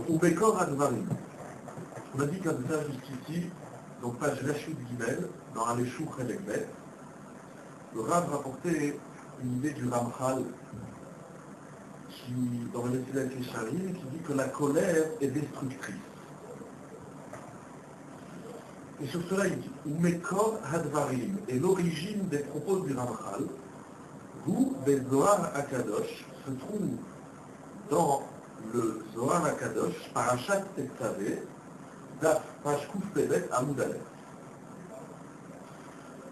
Ou Bekor Advarim. On a dit qu'un ça jusqu'ici, donc page Rachid Gimel, dans Aleshou Chelekbet, le Rav rapportait une idée du Ramchal qui, dans le Messilat Yesharim, qui dit que la colère est destructrice. Et sur cela, il dit Umekor Hadvarim, et l'origine des propos du Ramchal, vous, le Zohar Akadosh, se trouve dans le Zohar Akadosh, Parashat Tetzavé, Daf, page Koufpebet, Amoud Aleph.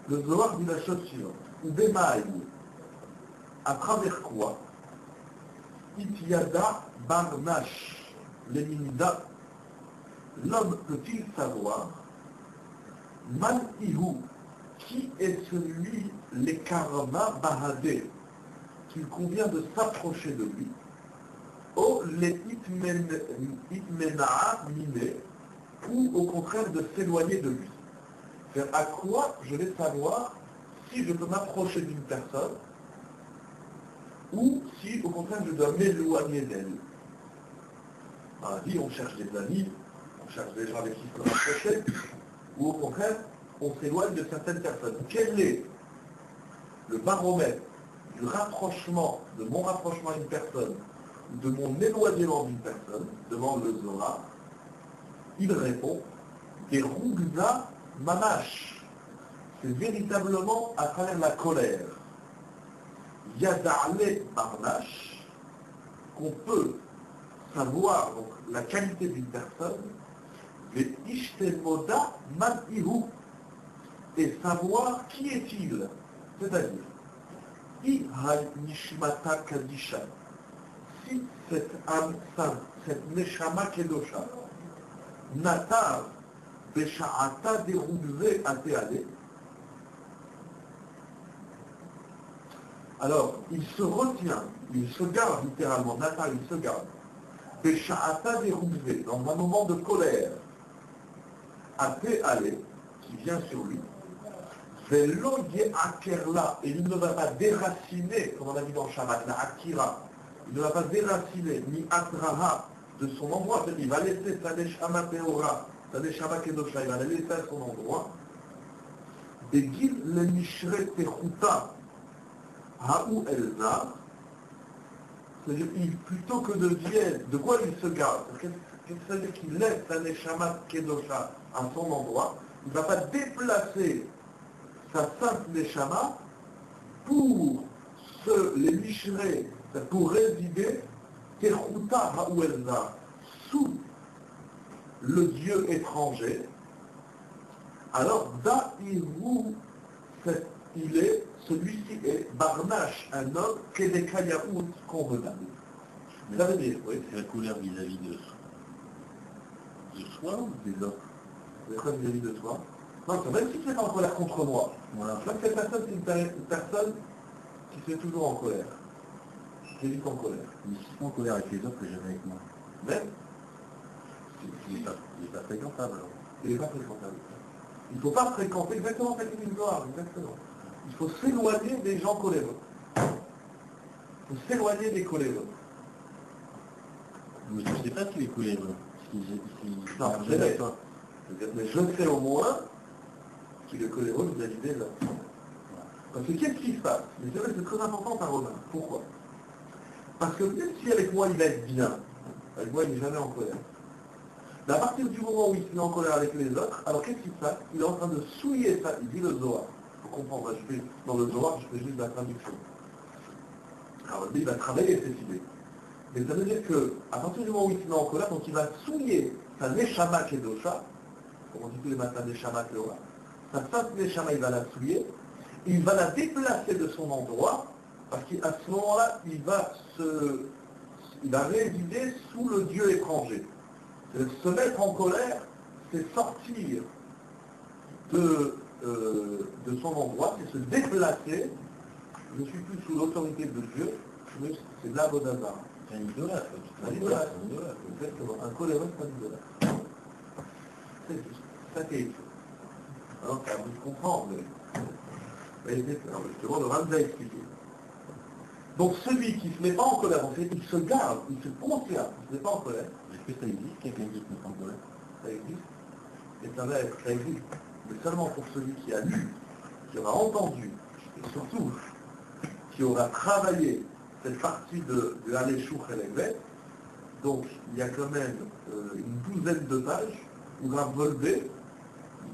Le Zohar dit la chose suivante Ubemaï, à travers quoi Itiada Barnash, Leminda, l'homme peut-il savoir Man Ihu, qui est celui, les karma bahadé, qu'il convient de s'approcher de lui, ou les itmenaa miné, ou au contraire de s'éloigner de lui. C'est à quoi je vais savoir si je peux m'approcher d'une personne, ou si au contraire je dois m'éloigner d'elle. Dans la vie, on cherche des amis, on cherche des gens avec qui se rapprocher, ou au contraire, on s'éloigne de certaines personnes. Quel est le baromètre du rapprochement, de mon rapprochement à une personne, de mon éloignement d'une personne, demande le Zohar? Il répond, des rougza mamash. C'est véritablement à travers la colère. Yada'ale barnash, qu'on peut savoir donc, la qualité d'une personne, mais ishtemoda madihu, et savoir qui est-il, c'est-à-dire nishmata kadisha, si cette âme sainte, cette neshama kedosha, natar besha'ata derugze ateale, alors il se retient, il se garde littéralement, natar il se garde, besha'ata derugze, dans un moment de colère, ateale, qui vient sur lui, Velo Akerla, et il ne va pas déraciner, comme on a dit dans Shabbat, la Akira, il ne va pas déraciner ni Atraha de son endroit, c'est-à-dire il va laisser sa Neshama Teora, sa Neshama Kedosha, il va la laisser à son endroit, et Gil le Mishre Techuta, Haou Elzar, c'est-à-dire plutôt que de vienne, de quoi il se garde, c'est-à-dire qu'il laisse sa Neshama Kedosha à son endroit, il ne va pas déplacer sa sainte Neshama pour les Mishré, pour résider Techuta Ha'uelza, sous le Dieu étranger. Alors, Da'iru, il est, celui-ci est Barnash, un homme Kedekayaout convenable. Ça veut dire, oui. C'est la colère vis-à-vis de soi ou des autres? C'est vis-à-vis de soi. Non, même si c'est en colère contre moi. Voilà. Je vois que cette personne, c'est une personne qui se met toujours en colère. Qui est vite en colère. Mais si c'est en colère avec les autres que j'avais avec moi. Même il n'est pas fréquentable. Alors. Il n'est pas fréquentable. Il ne faut pas fréquenter exactement cette histoire, exactement. Il faut s'éloigner des gens coléreux. Il faut s'éloigner des coléreux. Mais je ne sais pas s'il est coléreux. Non, je sais. Mais je sais au moins qu'il est coléreux vis-à-vis des autres. Parce que qu'est-ce qui se passe? Mais c'est très important par Romain. Pourquoi? Parce que même si avec moi il va être bien, avec moi il n'est jamais en colère. Mais à partir du moment où il se met en colère avec les autres, alors qu'est-ce qui se passe? Il est en train de souiller ça, il dit le Zohar. Il faut comprendre, dans le Zohar, je fais juste la traduction. Alors lui, il va travailler cette idée. Mais ça veut dire qu'à partir du moment où il se met en colère, donc il va souiller sa Neshama Kedosha, comme on dit tous les matins Neshama Kedosha, sa sainte Neshama, il va la souiller, il va la déplacer de son endroit, parce qu'à ce moment-là, il va résider sous le Dieu étranger. Se mettre en colère, c'est sortir de son endroit, c'est se déplacer. Je ne suis plus sous l'autorité de Dieu, mais c'est de l'abodazar. C'est un idolâtre. Un idolâtre, exactement. Un coléreux, c'est un idolâtre. C'est ça qui est écrit. Alors, ça vous comprendre, mais justement, le Ramza a expliqué. Donc celui qui ne se met pas en colère, en fait, il se garde, il se contient, il ne se met pas en colère. Est-ce que ça existe, quelqu'un qui se met en colère? Ça existe. Et ça existe. Mais seulement pour celui qui a lu, qui aura entendu, et surtout, qui aura travaillé cette partie de Aléchour et l'Eglet. Donc, il y a quand même une douzaine de pages où Rav Volvé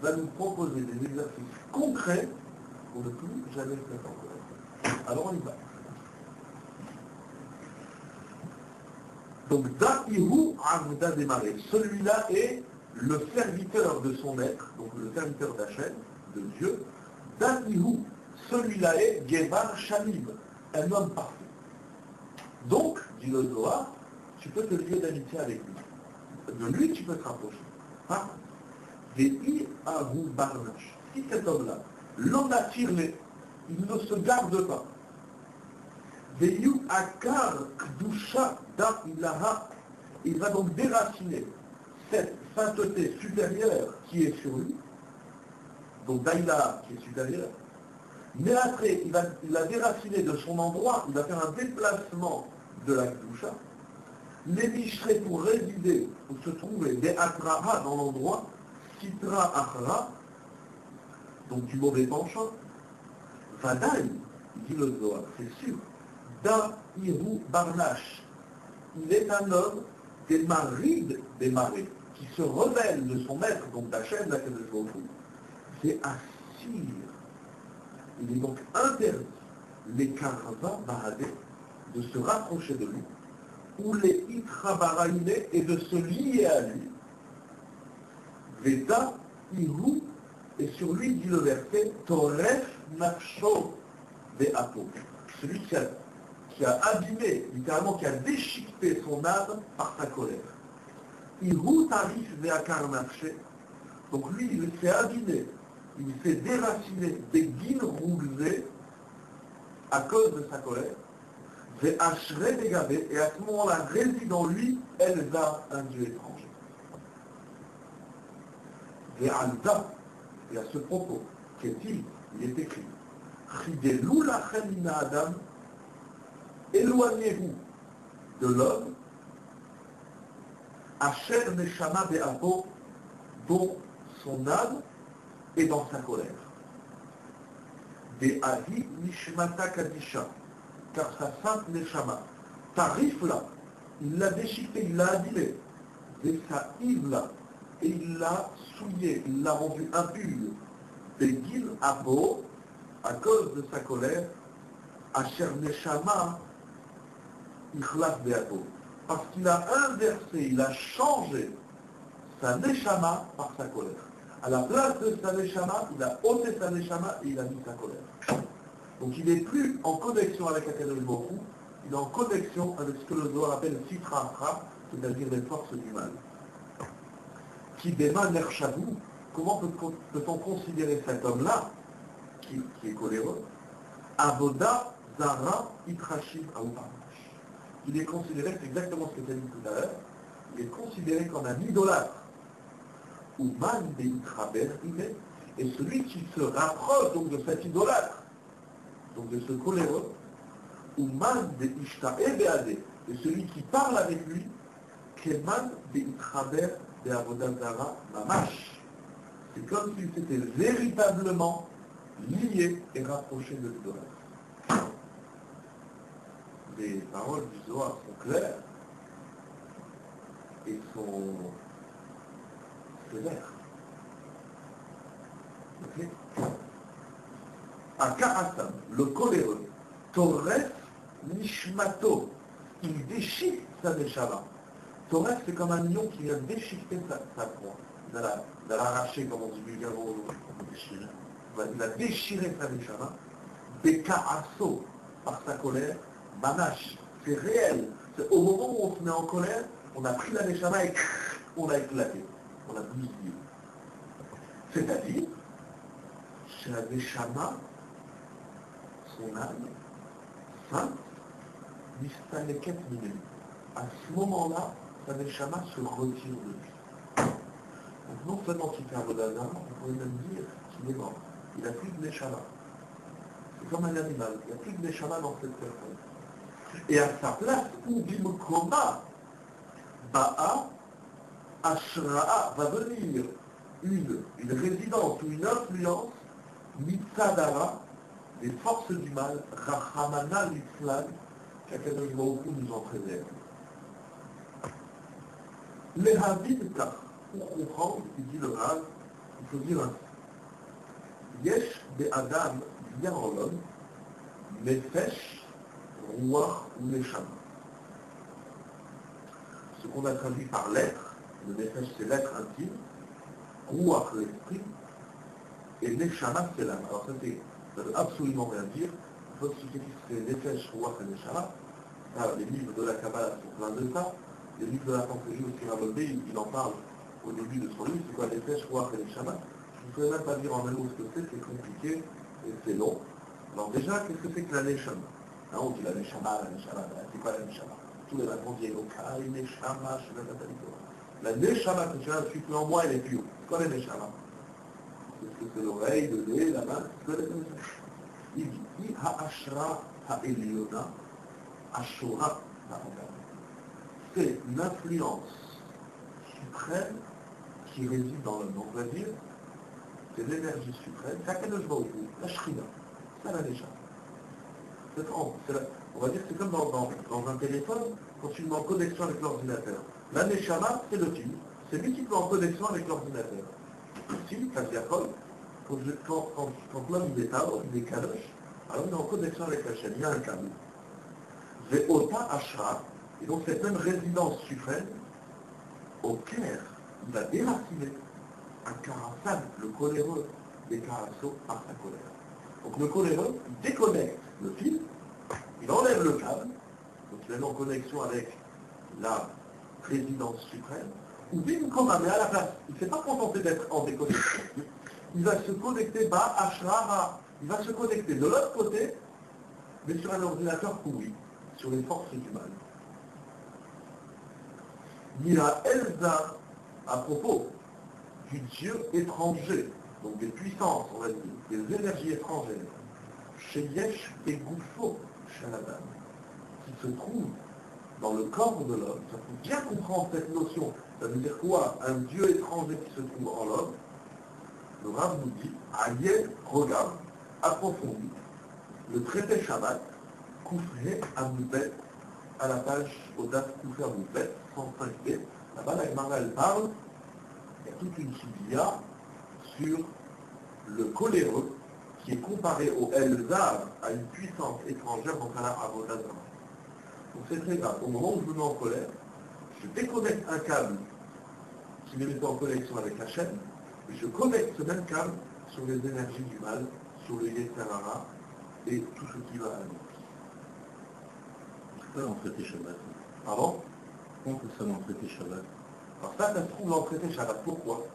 va nous proposer des exercices concrets pour ne plus jamais se mettre en colère. Alors on y va. Donc, Da'ihu Avda démarré. Celui-là est le serviteur de son maître, donc le serviteur d'Hachem, de Dieu. Da'ihu, celui-là est Gebar Shamim, un homme parfait. Donc, dit le Zohar, tu peux te lier d'amitié avec lui. De lui, tu peux te rapprocher. Hein? Ve'i Ahu Barnash. Si cet homme-là, l'homme attire il ne se garde pas. Ve'yu Akar Kdusha Da Ilaha. Il va donc déraciner cette sainteté supérieure qui est sur lui. Donc Daïla qui est supérieur. Mais après, il va déraciner de son endroit, il va faire un déplacement de la Kdusha. Les Mishré pour résider, pour se trouver des Atraha dans l'endroit, Sitra Achra, donc du mauvais penchant, Vadaï, dit le Zohar, c'est sûr, Da'iru Barnash, il est un homme des marides des marées, qui se rebelle de son maître, donc d'Hachem, la c'est Assir. Il est donc interdit, les Karava Baradé, de se rapprocher de lui, ou les Itrabaraïne et de se lier à lui. Veda, Ihu, et sur lui dit le verset, Toref Nafsho Be'apo. Celui qui a abîmé, littéralement qui a déchiqueté son âme par sa colère. Ihu Tarif Ve'akar Nafshe. Donc lui, il s'est abîmé, il s'est déraciné des guines roulées à cause de sa colère. Et à ce moment-là réside en lui Elza, un Dieu étranger. Et Alza, et à ce propos, qu'est-il? Il est écrit Chidelou lachem min Adam, éloignez-vous de l'homme, Asher Neshama Be'apo, dont son âme est dans sa colère. Be'ahi Nishmata Kadisha, car sa sainte Neshama, tarif là, il l'a déchiqueté, il l'a abîmé, et sa Yves là, et il l'a souillé, il l'a rendu impur, Begil Abo, à cause de sa colère, Asher Neshama, Ikhlas Beato, parce qu'il a inversé, il a changé sa Neshama par sa colère. À la place de sa Neshama, il a ôté sa Neshama et il a mis sa colère. Donc il n'est plus en connexion avec Akadosh Baruch Hu, il est en connexion avec ce que le Zohar appelle Sitra Achra, c'est-à-dire les forces du mal. Qui déma Nershavou, comment peut-on considérer cet homme-là, qui est coléreux, Avoda Zara Itrashim Aoupamash. Il est considéré, c'est exactement ce que tu as dit tout à l'heure, il est considéré comme un idolâtre. Ou man de Itraber, et celui qui se rapproche donc de cet idolâtre, donc de ce coléreux, ou man de Ishtae Beade, et celui qui parle avec lui, Keman de Itraber de Avodazara Mamash. C'est comme s'il s'était véritablement lié et rapproché de l'idolâtre. Les paroles du Zohar sont claires et sont sévères. Ok? Akaratam, le coléreux, Toref Nishmato, il déchique sa Neshama. Toref, c'est comme un lion qui vient déchiqueter sa proie. Il va l'arracher, comme on dit vulgairement, il a déchiré sa Neshama. Bekaaso, par sa colère, Manash, c'est réel. C'est au moment où on se met en colère, on a pris la Neshama et on a éclaté. On a bousillé. C'est-à-dire, chez la Neshama, son âme, sainte, Nistaleket Minem. À ce moment-là, sa Neshama se retire de lui. Donc non seulement qu'il fait un Vodazara, on pourrait même dire qu'il est mort. Il n'a plus de Neshama. C'est comme un animal, il n'y a plus de Neshama dans cette personne. Et à sa place, ou bimkoma, ba'a, ashra'a, va venir une résidence ou une influence, mitzadara, des forces du mal, rachamana l'islam, qu'Akadosh Baruch Hu nous en préserve. Les Havid, pour comprendre, il dit le Rav, il faut dire ainsi. Yesh be'adam, il y a en l'homme, nefesh, ruach ou neshama. Ce qu'on a traduit par l'être, le nefesh c'est l'être intime, ruach l'esprit, et neshama c'est l'âme. Alors ça veut absolument rien dire. Il faut expliquer ce que c'est nefesh, ruach et neshama. Les livres de la Kabbalah sont pleins de ça. Les livres de la pensée aussi Rabolbé, il en parle au début de son livre, c'est quoi les Nefesh, Ruach et Neshama. Je ne pourrais même pas dire en un mot ce que c'est compliqué et c'est long. Alors déjà, qu'est-ce que c'est que la Neshama? On dit la Neshama, c'est quoi la Neshama? Tous les réponses disent Okai, Neshama, la Neshama que tu as insufflé en moi, elle est plus haut. C'est quoi la Neshama? Est-ce que c'est l'oreille, le nez, la main? C'est quoi la Neshama? Il dit Ha'ashra ha'eliona, Ashura ha'agam. C'est l'influence suprême qui réside dans l'homme. Donc on va dire, c'est l'énergie suprême, c'est Akadosh Baruch Hu, la Shrina, c'est la Neshama. On va dire que c'est comme dans un téléphone, quand tu le mets en connexion avec l'ordinateur. La Neshama, c'est le fil, c'est lui qui te met en connexion avec l'ordinateur. Si, ça veut dire quand l'homme il est tard, il est kadosh, alors il est en connexion avec la chaîne, il y a un câble. Ve'ota Ashra. Et donc cette même résidence suprême, au Caire, il va déraciner un Karasan, le coléreux, des Karasso par sa colère. Donc le coléreux, il déconnecte le fil, il enlève le câble, donc il est en connexion avec la résidence suprême, ou bien comme un, mais à la place, il ne s'est pas contenté d'être en déconnexion, il va se connecter bas, Ashrara, il va se connecter de l'autre côté, mais sur un ordinateur pourri, sur les forces du mal. Mira Elza, à propos du Dieu étranger, donc des puissances, on va dire, des énergies étrangères, chez Yesh et Goufo, chez la dame, qui se trouve dans le corps de l'homme. Ça faut bien comprendre cette notion. Ça veut dire quoi? Un Dieu étranger qui se trouve en l'homme. Le Rav nous dit, Aïe, regarde, approfondis, le traité Shabbat, Koufré Amoubet, à la page Odat Koufré Amoubet, 105b, là-bas la Gemara elle parle, il y a toute une subiya sur le coléreux qui est comparé au Elzar, à une puissance étrangère dans la Avodazara. Donc c'est très grave. Au moment où je me mets en colère, je déconnecte un câble qui me met en connexion avec la chaîne, et je connecte ce même câble sur les énergies du mal, sur le Yetzirah et tout ce qui va avec. C'est ça, en traité Shabbat. Pardon? Comment que ça, en traité Shabbat? Alors ça se trouve dans le traité Shabbat. Pourquoi?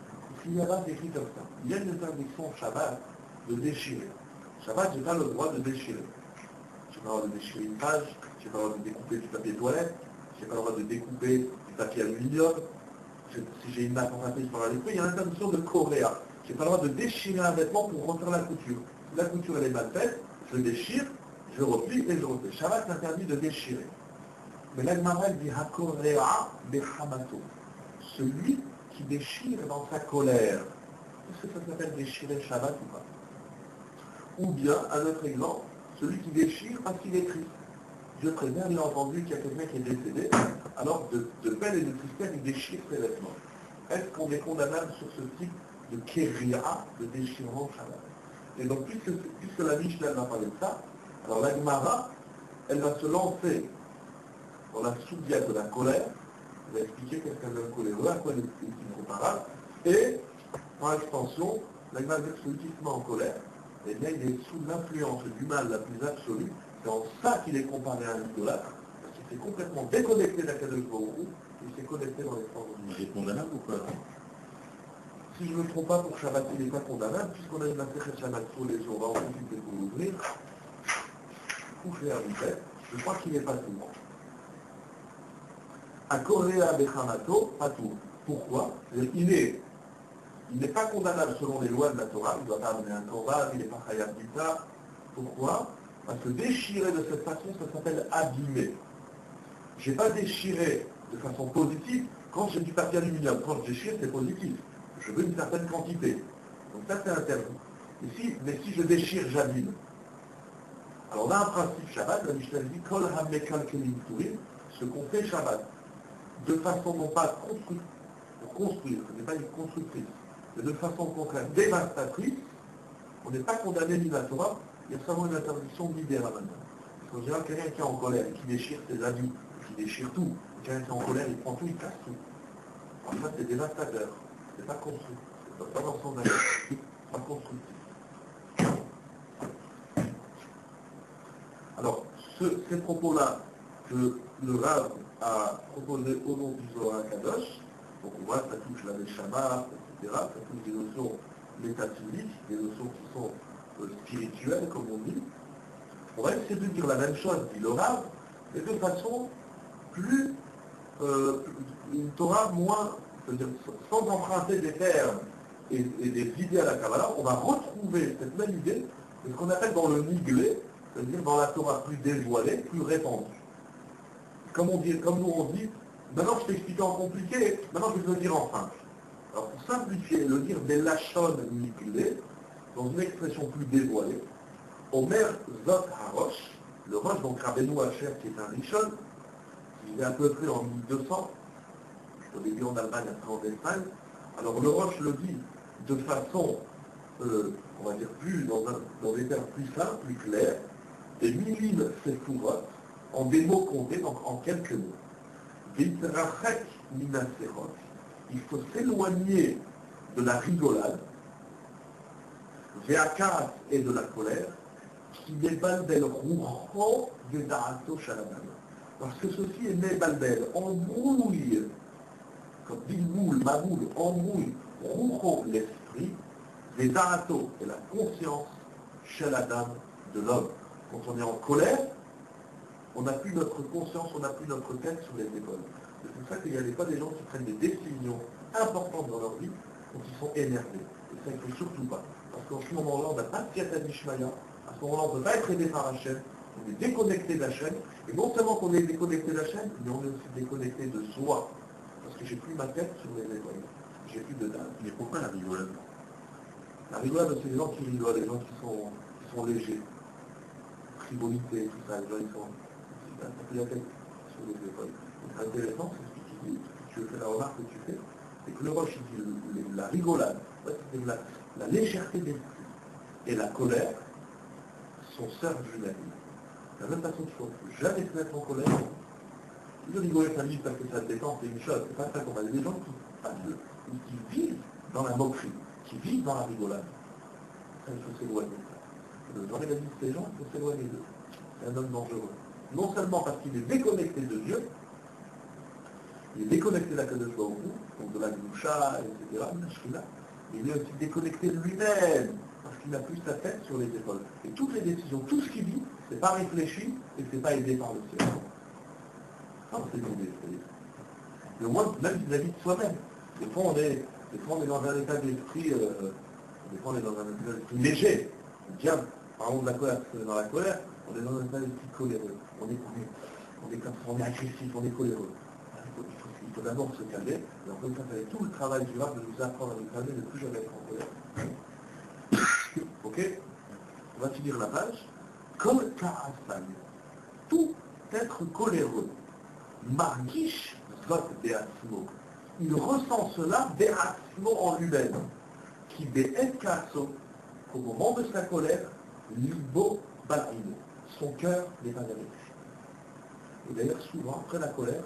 Parce qu'il y a pas écrit comme ça. Il y a une interdiction au Shabbat de déchirer. Shabbat, je n'ai pas le droit de déchirer. Je n'ai pas le droit de déchirer une page, je n'ai pas le droit de découper du papier toilette, je n'ai pas le droit de découper du papier aluminium. Si j'ai une nappe en papier, je peux aller il y a l'interdiction de coréa. Je n'ai pas le droit de déchirer un vêtement pour refaire la couture. Si la couture elle est mal faite, je déchire, je replie et je refais. Shabbat s'interdit de déchirer. Mais l'Agmara dit Hakorea Bechamato. Celui qui déchire dans sa colère. Est-ce que ça s'appelle déchirer Shabbat ou pas? Ou bien, un autre exemple, celui qui déchire parce qu'il est triste. Dieu très bien, il a entendu qu'il y a quelqu'un qui est décédé, alors de peine et de tristesse, il déchire ses vêtements. Est-ce qu'on est condamnable sur ce type de kéria, de déchirement Shabbat? Et donc, puisque la Mishnah va parler de ça, alors la Gemara, elle va se lancer dans la soubia de la colère, elle va expliquer qu'est-ce qu'un homme coléreux, à quoi il est comparable, et, par extension, la Gemara dit que celui qui se met en colère, eh bien, il est sous l'influence du mal la plus absolue. C'est en ça qu'il est comparé à un idolâtre, parce qu'il s'est complètement déconnecté d'Akadosh Baruch Hu, il s'est connecté dans les forces du mal. Il est condamnable ou pas? Si je ne me trompe pas, pour Shabbat, il n'est pas condamnable, puisqu'on a une affaire de Shabbat tous les jours, on va en profiter pour l'ouvrir. Coucher à Ribet, je crois qu'il n'est pas tout. À Korea Bechamato, pas tout. Pourquoi? Il n'est pas condamnable selon les lois de la Torah, il ne doit pas amener un Korban, il n'est pas Khayab Dita. Pourquoi? À se déchirer de cette façon, ça s'appelle abîmer. Je n'ai pas déchiré de façon positive quand j'ai du papier aluminium. Quand je déchire, c'est positif. Je veux une certaine quantité. Donc ça, c'est interdit. Mais si je déchire, j'abîme. Alors on a un principe Shabbat, la Mishnah dit Kol hamekal kelim turim, ce qu'on fait Shabbat, de façon non pas pour construire, ce n'est pas une constructrice, mais de façon concrète, dévastatrice, on n'est pas condamné ni la Torah, il y a seulement une interdiction d'idéal maintenant. Parce qu'en général, quelqu'un qui est en colère et qui déchire ses habits, qui déchire tout, quelqu'un qui est en colère, il prend tout, il casse tout. Alors ça, c'est dévastateur, c'est pas construit, c'est pas dans son avis, c'est pas constructif. Alors, ces propos-là que le Rav a proposés au nom du Zohar Kadosh, donc on voit, ça touche la Neshama, etc., ça touche des notions métaphysiques, des notions qui sont spirituelles, comme on dit. On va essayer de dire la même chose, dit le Rav, mais de façon plus, une Torah moins, c'est-à-dire sans emprunter des termes et des idées à la Kabbalah, on va retrouver cette même idée de ce qu'on appelle dans le Niglé, c'est-à-dire dans la Torah plus dévoilée, plus répandue. Comme nous on dit, maintenant je t'explique en compliqué, maintenant je vais le dire en simple. Alors pour simplifier, le dire des lachon niglé, dans une expression plus dévoilée, Omer Zot HaRosh, le Rosh, donc Rabbeinu Hacher, qui est un Rishon, qui vivait à peu près en 1200, au début en Allemagne, après en Espagne. Alors le Rosh le dit de façon, on va dire, plus dans des termes plus simples, plus clairs, des milim sefurot, en des mots comptés, donc en quelques mots. Vitrachek minaserot, il faut s'éloigner de la rigolade, ve'akas et de la colère, qui mebalbel rucho veda'ato shaladam. Parce que ceci est mebalbel, embrouille, comme bilboul, maboul, embrouille, rucho l'esprit, veda'ato et la conscience shaladam de l'homme. Quand on est en colère, on n'a plus notre conscience, on n'a plus notre tête sur les épaules. C'est pour ça qu'il y a des fois des gens qui prennent des décisions importantes dans leur vie, donc ils sont énervés. Et ça, il ne faut surtout pas. Parce qu'en ce moment-là, on n'a pas de Siyata Dishmaya. À ce moment-là, on ne peut pas être aidé par Hachem. On est déconnecté de la chaîne. Et non seulement qu'on est déconnecté de la chaîne, mais on est aussi déconnecté de soi. Parce que j'ai plus ma tête sur les épaules. J'ai plus de dalle. Mais pourquoi la rigolade? La rigolade, c'est les gens qui rigolent, les gens qui sont légers. Frivolité, tout ça, les gens qui sont... Ça fait la tête sur les épaules. C'est intéressant, c'est ce que tu dis, tu fais la remarque que tu fais, c'est que le Roche, il dit la rigolade, c'est la légèreté d'esprit et la colère sont sœurs jumelles. De la même façon qu'il ne faut jamais se mettre en colère. Si je rigoler 5 minutes parce que ça te détend, c'est une chose, c'est pas ça qu'on va dire. Des gens qui vivent dans la moquerie, qui vivent dans la rigolade. Ça, il faut s'éloigner de ça. Dans les avis de ces gens, il faut s'éloigner d'eux. C'est un homme dangereux. Non seulement parce qu'il est déconnecté de Dieu, il est déconnecté de la Kadosh Baruch Hu, donc de la Gdusha, etc., de la Shrina, mais il est aussi déconnecté de lui-même, parce qu'il n'a plus sa tête sur les épaules. Et toutes les décisions, tout ce qu'il dit, c'est pas réfléchi et c'est pas aidé par le ciel. Ça, c'est l'idée. Mais au moins, même vis-à-vis de soi-même. Des fois, on est dans un état d'esprit, des fois, on est dans un état d'esprit léger. Bien, parlons de la colère, parce que dans la colère, on est dans un état d'esprit coléreux. On est agressif, on est coléreux. Il faut d'abord se calmer, et en fait, ça fait tout le travail du Rav de nous apprendre à nous calmer, de ne plus jamais être en colère. Ok? On va finir la page. Comme Ka'asal, tout être coléreux, Margish Zot Be'atzmo, il ressent cela Be'atzmo en lui-même, qui Be'et Kaso, qu'au moment de sa colère, Libo Ba'ino, son cœur n'est pas avec lui. Et d'ailleurs, souvent, après la colère,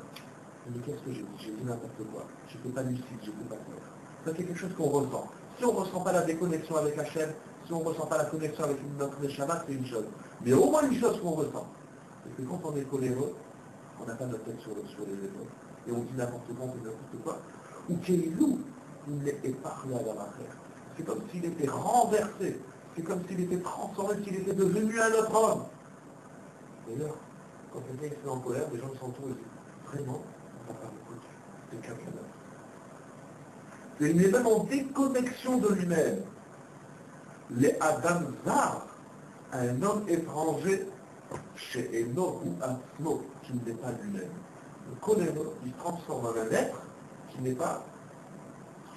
mais qu'est-ce que j'ai dit? J'ai dit n'importe quoi. Je n'étais pas lucide, je n'étais pas clair. Ça, c'est quelque chose qu'on ressent. Si on ne ressent pas la déconnexion avec la chaîne, si on ne ressent pas la connexion avec notre Neshama, c'est une chose. Mais au moins une chose qu'on ressent, c'est que quand on est coléreux, on n'a pas notre tête sur les épaules. Et on dit n'importe quoi, on fait n'importe quoi. Ou Kéilou, il est épargné à la matière. C'est comme s'il était renversé. C'est comme s'il était transformé, s'il était devenu un autre homme. D'ailleurs, quand quelqu'un se met en colère, les gens s'entourent et disent vraiment, c'est quelqu'un d'autre. Il est même en déconnexion de lui-même. Les Adam Zar, un homme étranger chez Eno ou Asmo, qui n'est pas lui-même. Le Koleno, il se transforme en un être qui n'est pas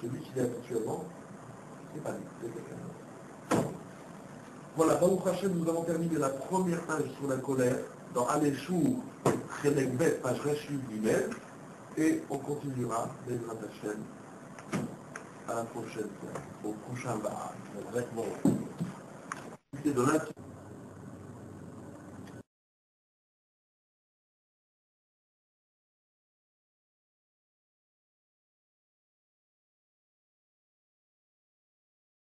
celui qu'il est habituellement, c'est pas lui, c'est quelqu'un d'autre. Voilà, Baruch Hashem, nous avons terminé la première page sur la colère dans Aléchour, Chelek Bet, page Rechu Gimel, et on continuera, Bezrat Hashem, à la prochaine fois, au prochain bar. Exactement. C'est de l'intuition.